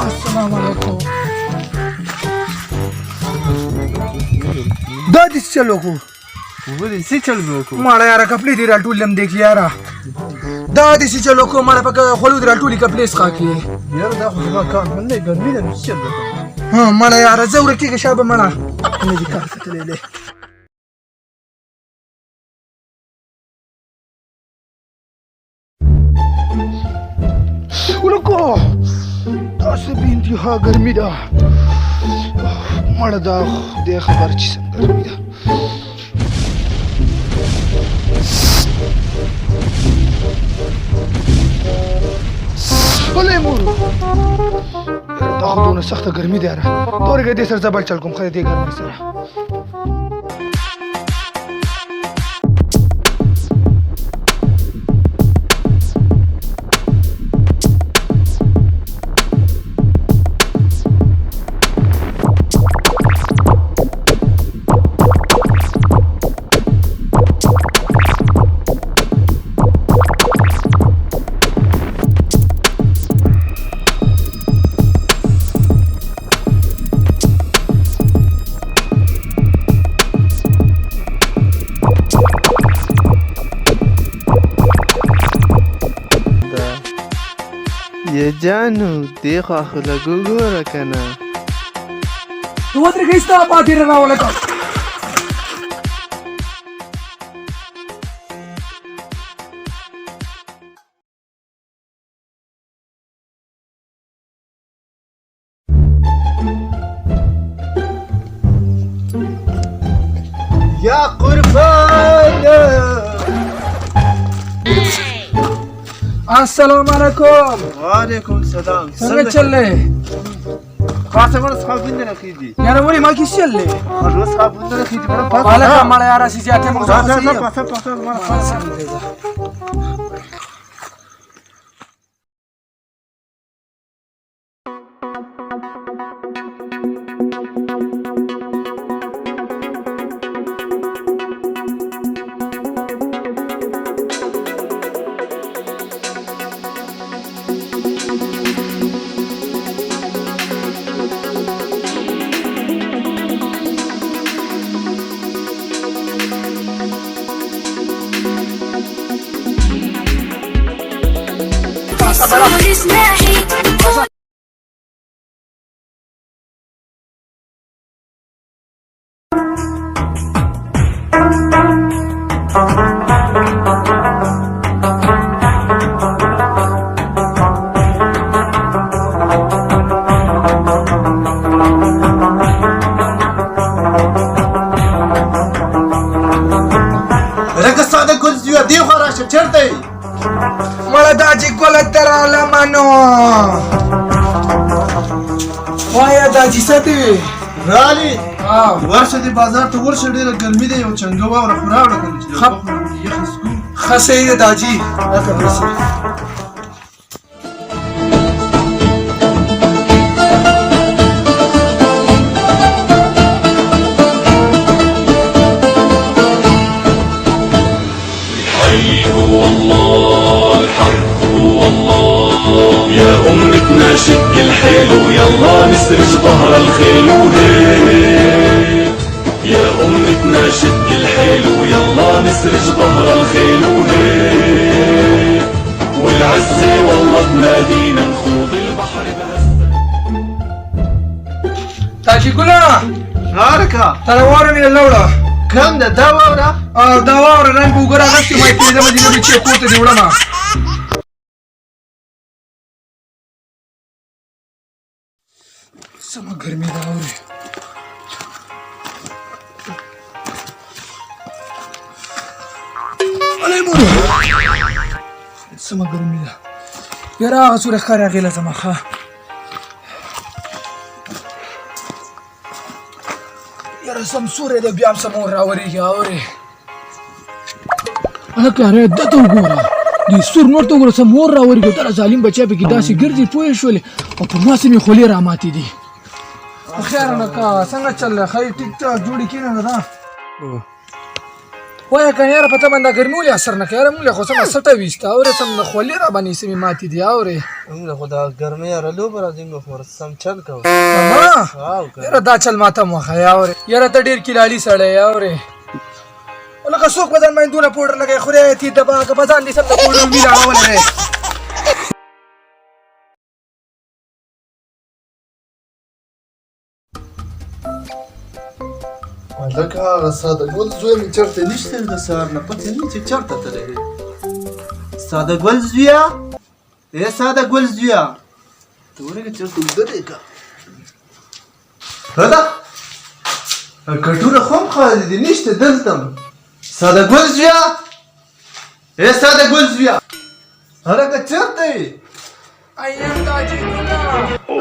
السلام علیکم. دا دې چلو کو ولې څه چل وکړو ماړه یاره کپړې دې راټول لم دیکھ یاره دا دې چلو کو ماړه پکې خلو دې راټولې کپړې ښه کې یاره دا خو زما کار باندې ګرمي ده څه چل وکړو ها ماړه یاره زه ورکېږه شابه ماړه نه دې کار کتلې دی ولکو داسې بې انتها ګرمي ده مړه دا خدای خبر چې څنګه ګرمي ده بلې مور دا خو دونه سخته ګرمي ده یاره دورېږه دې سره زه بل چل کوم ښه دې ګرمۍ سره یا جانو دی خو لږ وګوره که نه ودرېږئ ستا پاتې راولکه یا قربانه السلام علیکم وعلیکم السلام څنګه چل دی خاصه مړه صحابین نه کېږي یاره ولې ما کې چل دی روز صحابین نه کېږي مړه هلکه مړه یاره چې زیاتې موږ رګه ساده ګرځي دی خو راشه چیرته یې مړه دا چې ګله ته رالمنو وایه دا چې څه دی رالي ورشه دې بازار ته ورشه ډېره ګرمي ده یو چنګه واوره خو راوړه که نه چې یخ څکو ښه صحیح ده داجي يا أمتنا شد الحيل ويلا نسرج ظهر الخيل وهيك يا أمتنا شد الحيل ويلا نسرج ظهر الخيل وهيك والعزة والله تنادينا نخوض البحر بهالسلام داجي ګله هارکه تره واوره مې لوړه کم ده دا واوره دا واوره رنګ به وګوره اغستې ما یې پرېږدمه دې نه مې چې کور ته دې وړمه سمه ګرمي ده اورې الې مورو سمه ګرمي ده یاره هغه څومره ښکاري هغې له ځمه ښه یاره سمسوری دی بیا هم سمور راورېږي اورې هلکه یاره ده ته وګوره د سور نور ته وګوره سمور راورېږي دغه ظالم بچی پکې داسې ګرځي پوه شولې او پر ما سمې خولې راماتې دي خیر نکا څنګه چل ښایي ټیک ټاک جوړې کېنه نه ده وایه کنه یاره په ته باندې ګرمي ولې اثر نه کوي یاره مونږ خو سمه سټه ویسته اورې سم خولې را باندې سمې ماتې دي اورې موږ خو دا ګرمۍ یاره لوبه راځي موږ خو سم چل کوو یاره دا چل ماته مه ښایه اورې یاره ته ډېر کلالي سړی یې اورې لکه څوک به ځان باندې دونه پوډر لګوي خدای تې دبا که به ځان دې سم د پوډر وي راولی دی لکه هغه ساده ګل زوی مې چېرته نشته د سهار نه پته نه چې چېرته تللی دی ساده ګل زویه ای ساده ګل زویه ته ورېږه چېرته اوږده دی که رده کټونه خو هم خالي دي نشته دلته ساده ګل زویه ای ساده ګل زویه هلکه چېرته یې ایم دا جګونه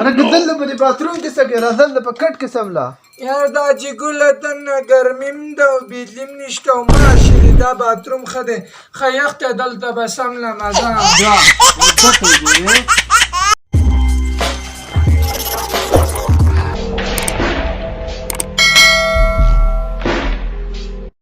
هلکه دلته په دې باتروم کې څه کوې راځه دلته په کټ کې سمله یار دا جګوله دننه ګرمیم ده او بجلیم نشته او ماشرې دا باتروم ښه دی ښه یخ دی دلته به سم له مزه دا